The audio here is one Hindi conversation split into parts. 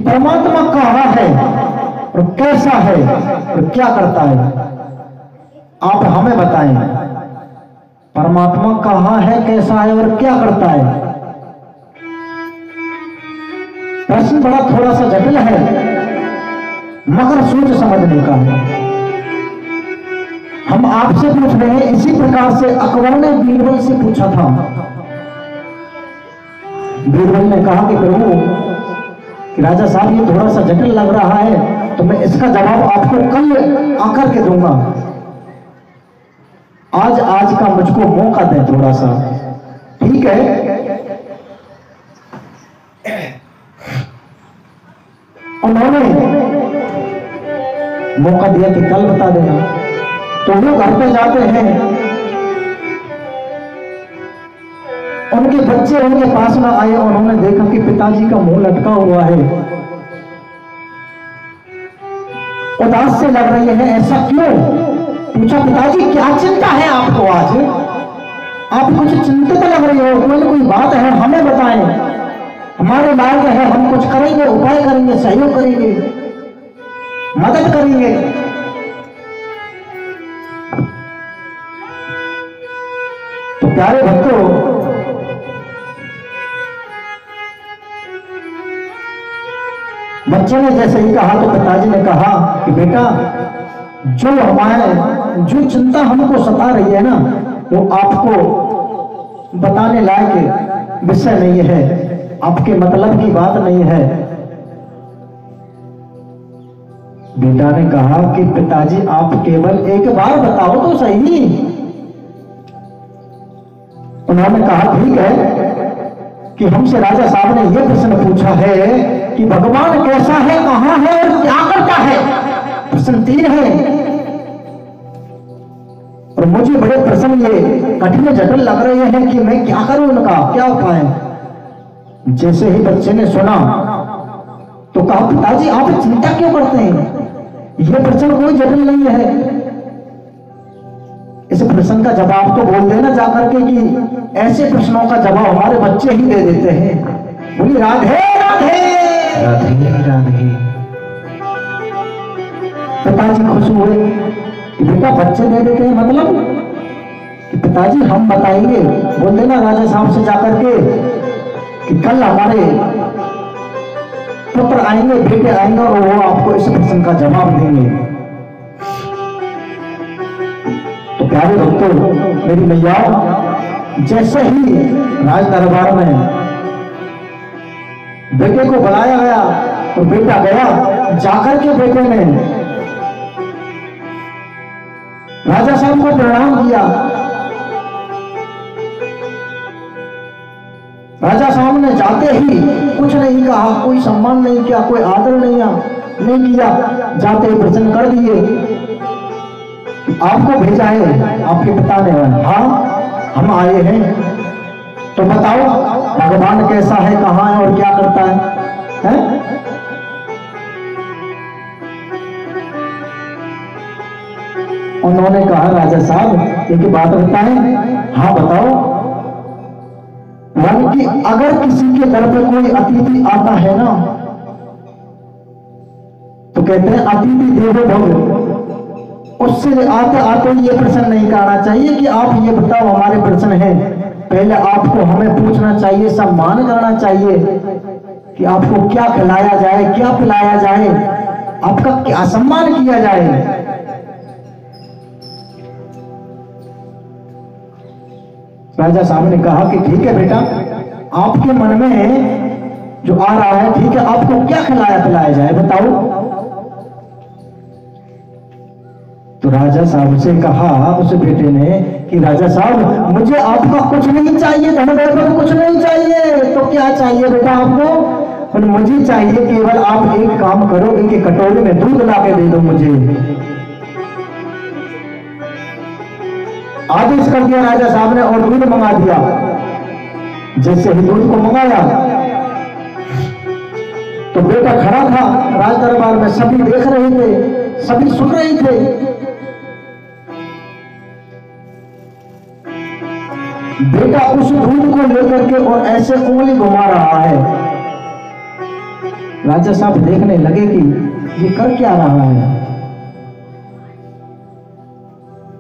परमात्मा कहाँ है और कैसा है और क्या करता है, आप हमें बताएं। परमात्मा कहाँ है, कैसा है और क्या करता है? प्रश्न बड़ा थोड़ा सा जटिल है मगर सोच समझने का है। हम आपसे पूछ रहे हैं, इसी प्रकार से अकबर ने बीरबल से पूछा था। बीरबल ने कहा कि प्रभु, कि राजा साहब ये थोड़ा सा जटिल लग रहा है तो मैं इसका जवाब आपको कल आकर के दूंगा। आज का मुझको मौका दें थोड़ा सा, ठीक है? उन्होंने मौका दिया कि कल बता देना। तो वो घर पे जाते हैं, उनके बच्चे उनके पास में आए और उन्होंने देखा कि पिताजी का मुंह लटका हुआ है, उदास से लग रही है। ऐसा क्यों? पूछा, पिताजी क्या चिंता है आपको? आज आप कुछ चिंतित लग रही हो, कोई बात है हमें बताएं, हमारे मार्ग है, हम कुछ करेंगे, उपाय करेंगे, सहयोग करेंगे, मदद करेंगे। तो प्यारे भक्तों, बच्चे ने जैसे ही कहा तो पिताजी ने कहा कि बेटा, जो चिंता हमको सता रही है ना, वो आपको बताने लायक विषय नहीं है, आपके मतलब की बात नहीं है। बेटा ने कहा कि पिताजी, आप केवल एक बार बताओ तो सही। उन्होंने कहा, ठीक है कि हमसे राजा साहब ने यह प्रश्न पूछा है कि भगवान कैसा है, कहां है और क्या करता है। प्रश्न 3 है और मुझे बड़े प्रश्न ये कठिन जटिल लग रहे हैं कि मैं क्या करूं, उनका क्या उपाय। जैसे ही बच्चे ने सुना तो कहा, पिताजी आप चिंता क्यों करते हैं, यह प्रश्न कोई जटिल नहीं है। इस प्रश्न का जवाब तो बोल देना जाकर के कि ऐसे प्रश्नों का जवाब हमारे बच्चे ही दे देते हैं। बोली राधे राधे राधे राधे। पिताजी खुश हुए कि बेटा बच्चे दे देते हैं, मतलब कि पिताजी हम बताएंगे, बोल देना राजा साहब से जाकर के कि कल हमारे पुत्र आएंगे, बेटे आएंगे और वो आपको इस प्रश्न का जवाब देंगे। तो प्यारे भक्तों, मेरी मैया, जैसे ही राज दरबार में बेटे को बुलाया गया और बेटा गया, जाकर के बेटे ने राजा साहब को प्रणाम किया। राजा साहब ने जाते ही कुछ नहीं कहा, कोई सम्मान नहीं किया, कोई आदर नहीं किया, जाते ही प्रश्न कर दिए, आपको भेजा है आपके पिता ने। हाँ हम आए हैं, तो बताओ भगवान कैसा है, कहाँ है और क्या करता है? उन्होंने कहा, राजा साहब एक बात बताएं। हाँ बताओ। कि अगर किसी के घर पे कोई अतिथि आता है ना, तो कहते हैं अतिथि देवो भव। उससे आते आते ये प्रश्न नहीं करना चाहिए कि आप ये बताओ हमारे प्रश्न है, पहले आपको हमें पूछना चाहिए, सम्मान करना चाहिए कि आपको क्या खिलाया जाए, क्या पिलाया जाए, आपका क्या सम्मान किया जाए। राजा साहब ने कहा कि ठीक है बेटा, आपके मन में जो आ रहा है, ठीक है, आपको क्या खिलाया पिलाया जाए बताओ। तो राजा साहब से कहा उस बेटे ने कि राजा साहब मुझे आपका कुछ नहीं चाहिए, धन दौलत कुछ नहीं चाहिए। तो क्या चाहिए बेटा आपको? मुझे चाहिए केवल आप एक काम करो, एक कटोरी में दूध ला के दे दो मुझे। आदेश कर दिया राजा साहब ने और दूध मंगा दिया। जैसे ही दूध को मंगाया तो बेटा खड़ा था राज दरबार में, सभी देख रहे थे, सभी सुन रहे थे। बेटा उस दूध को लेकर के और ऐसे उंगली घुमा रहा है राजा साहब देखने लगे कि ये कर क्या रहा है,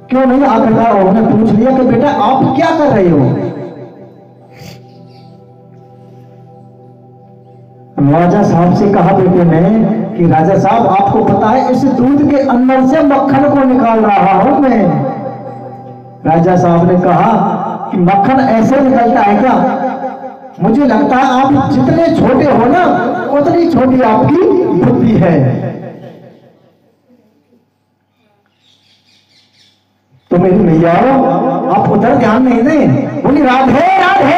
क्यों नहीं आखिरकार उन्होंने पूछ लिया कि बेटा आप क्या कर रहे हो। राजा साहब से कहा बेटे ने कि राजा साहब आपको पता है इस दूध के अंदर से मक्खन को निकाल रहा हूं मैं। राजा साहब ने कहा कि मक्खन ऐसे निकलता है क्या? मुझे लगता है आप जितने छोटे हो ना उतनी छोटी आपकी बुद्धि है। तो मेरी मैया आप उधर ध्यान नहीं दें, बोली राधे राधे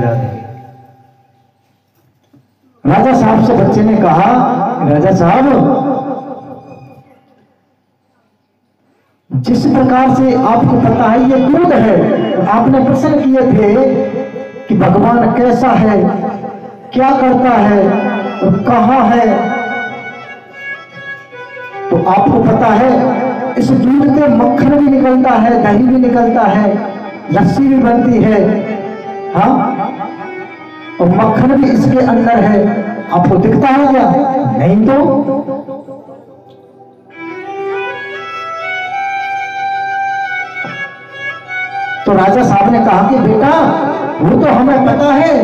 राधे। राजा साहब से बच्चे ने कहा राजा साहब जिस प्रकार से आपको पता है ये दूध है, आपने प्रश्न किए थे कि भगवान कैसा है, क्या करता है और कहां है, तो आपको पता है इस दूध से मक्खन भी निकलता है, दही भी निकलता है, लस्सी भी बनती है, हाँ, और मक्खन भी इसके अंदर है। आपको दिखता है क्या? नहीं तो राजा साहब ने कहा कि बेटा वो तो हमें पता है,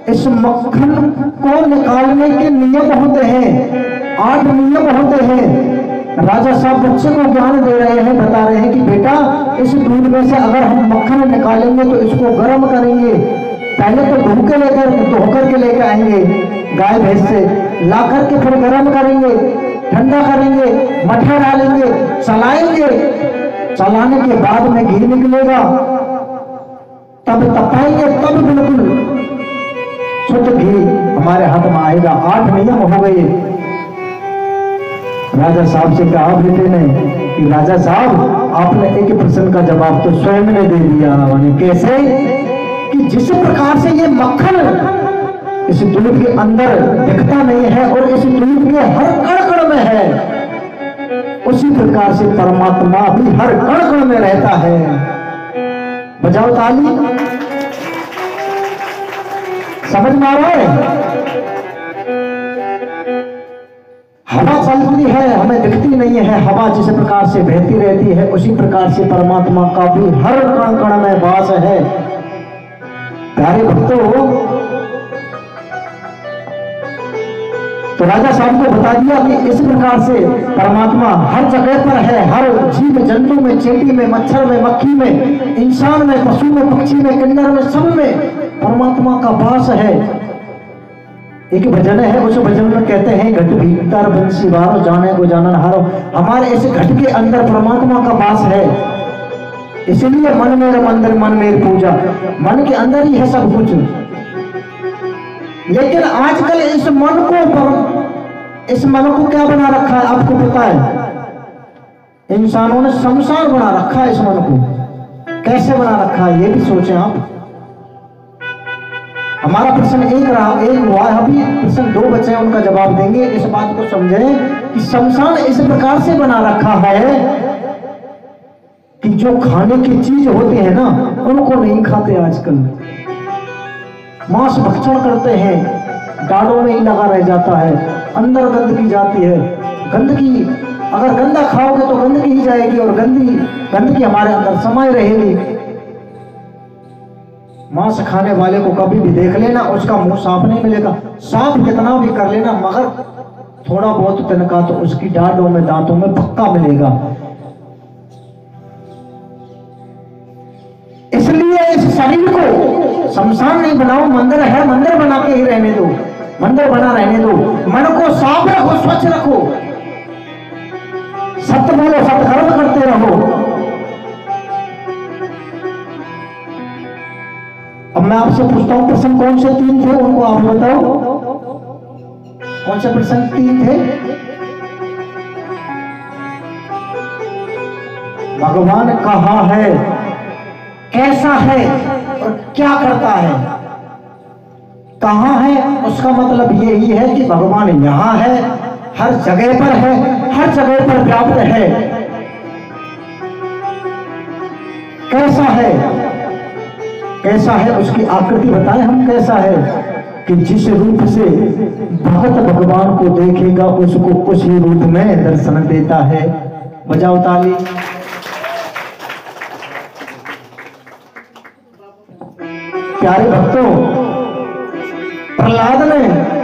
इस मक्खन को निकालने के नियम होते हैं, 8 नियम होते हैं। राजा साहब बच्चे को ज्ञान दे रहे हैं, बता रहे हैं कि बेटा इस दूध में से अगर हम मक्खन निकालेंगे तो इसको गर्म करेंगे, पहले तो धोकर के लेकर आएंगे गाय भैंस से, ला करके फिर गर्म करेंगे, ठंडा करेंगे, मठा डालेंगे, चलाएंगे, चलाने के बाद में घी निकलेगा, तब तपाएंगे, तब बिल्कुल शुद्ध घी हमारे हाथ में आएगा। 8 नियम हो गए। राजा साहब से कहा बेटे ने कि राजा साहब आपने एक प्रश्न का जवाब तो स्वयं ने दे दिया। कैसे? कि जिस प्रकार से ये मक्खन इस दूध के अंदर दिखता नहीं है और इस दूध के हर कण-कण में है, उसी प्रकार से परमात्मा भी हर कण-कण में रहता है। बजाओ ताली। समझ में आ रहा है? हवा चलती है, हमें दिखती नहीं है, हवा जिस प्रकार से बहती रहती है उसी प्रकार से परमात्मा का भी हर कण-कण में वास है। प्यारे भक्तों, तो राजा साहब को बता दिया कि इस प्रकार से परमात्मा हर जगह पर है, हर जीव जंतु में, चींटी में, मच्छर में, मक्खी में, इंसान में, पशु में, पक्षी में, किन्नर में, सब में परमात्मा का वास है। एक भजन है, उस भजन में कहते हैं घट भीतर बंसी वारो जाने को जानन हारो। हमारे इस घट के अंदर परमात्मा का वास है, इसलिए मन मेरा मंदिर, मन मेरी पूजा। मन के अंदर ही है सब कुछ। लेकिन आजकल इस मन को क्या बना रखा है आपको पता है? इंसानों ने शमशान बना रखा है इस मन को। कैसे बना रखा है ये भी सोचें आप। हमारा प्रश्न एक हुआ, अभी प्रश्न 2 बचे हैं, उनका जवाब देंगे। इस बात को समझें कि शमशान इस प्रकार से बना रखा है कि जो खाने की चीज होती है ना उनको नहीं खाते आजकल, मांस भक्षण करते हैं, दाढ़ों में ही लगा रह जाता है, अंदर गंदगी जाती है। गंदगी अगर गंदा खाओगे तो गंदगी ही जाएगी और गंदगी हमारे अंदर समाये रहेगी। मांस खाने वाले को कभी भी देख लेना, उसका मुंह साफ नहीं मिलेगा, साफ कितना भी कर लेना मगर थोड़ा बहुत तिनका तो उसकी दाढ़ों में, दांतों में पक्का मिलेगा। इसलिए इस शरीर को शमशान नहीं बनाओ, मंदिर है, मंदिर बना के ही रहने दो, मंदिर बना रहने दो। मन को साफ रखो, स्वच्छ रखो, सत्य बोलो, सत्कर्म करते रहो। अब मैं आपसे पूछता हूं प्रश्न कौन से 3 थे, उनको आप बताओ। कौन से प्रश्न 3 थे? भगवान कहाँ है, कैसा है और क्या करता है। कहाँ है उसका मतलब यही है कि भगवान यहाँ है, हर जगह पर है, हर जगह पर व्याप्त है। कैसा है, कैसा है उसकी आकृति बताएं हम, कैसा है, कि जिस रूप से भक्त भगवान को देखेगा उसको उसी रूप में दर्शन देता है। बजाओ ताली। प्यारे भक्तों, प्रहलाद ने